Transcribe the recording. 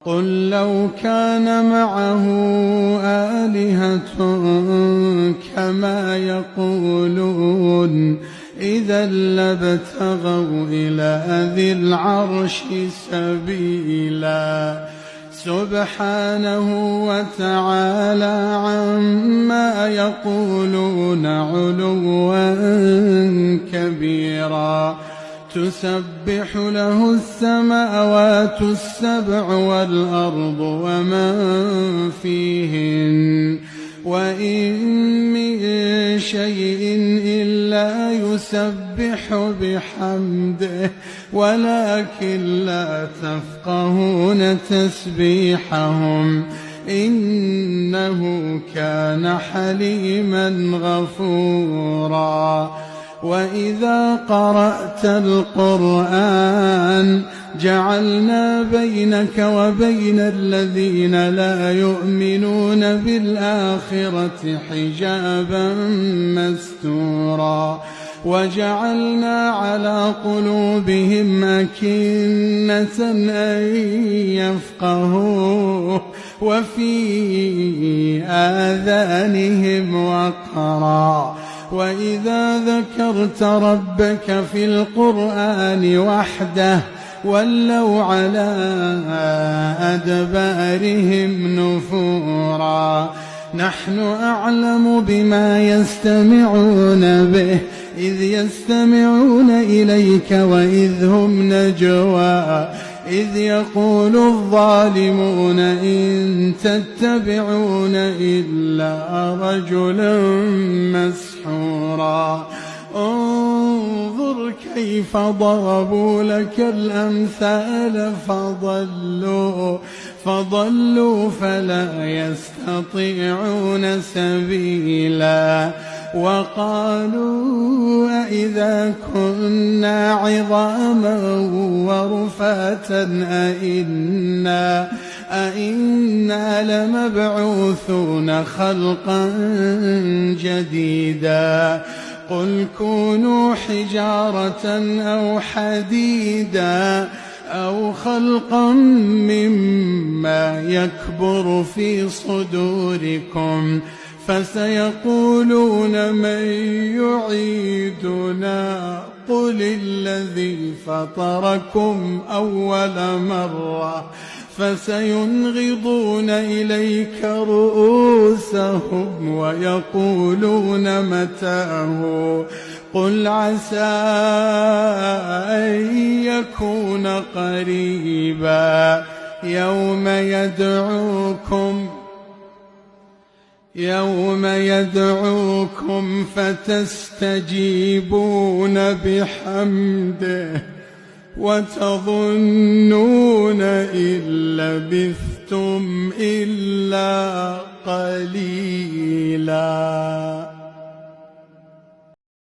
قل لو كان معه آلهة كما يقولون إذا لابتغوا إلى ذي العرش سبيلا سبحانه وتعالى عما يقولون علوا كبيرا تسبح له السماوات السبع والأرض ومن فيهن وإن من شيء إلا يسبح بحمده ولكن لا تفقهون تسبيحهم إنه كان حليما غفورا وإذا قرأت القرآن جعلنا بينك وبين الذين لا يؤمنون بالآخرة حجابا مستورا وجعلنا على قلوبهم أكنة أن يفقهوه وفي آذانهم وقرا وإذا ذكرت ربك في القرآن وحده ولوا على أدبارهم نفورا نحن أعلم بما يستمعون به إذ يستمعون إليك وإذ هم نجوى إذ يقول الظالمون إن تتبعون إلا رجلا مسحورا انظر كيف ضربوا لك الأمثال فضلوا فلا يستطيعون سبيلا وقالوا أئذا كنا عظاما ورفاتا أئنا لمبعوثون خلقا جديدا قل كونوا حجارة أو حديدا أو خلقا مما يكبر في صدوركم فسيقولون من يعيدنا قل الذي فطركم أول مرة فسينغضون إليك رؤوسهم ويقولون متاه قل عسى أن يكون قريبا يوم يدعوكم فتستجيبون بحمده وتظنون إن لبثتم إلا قليلا.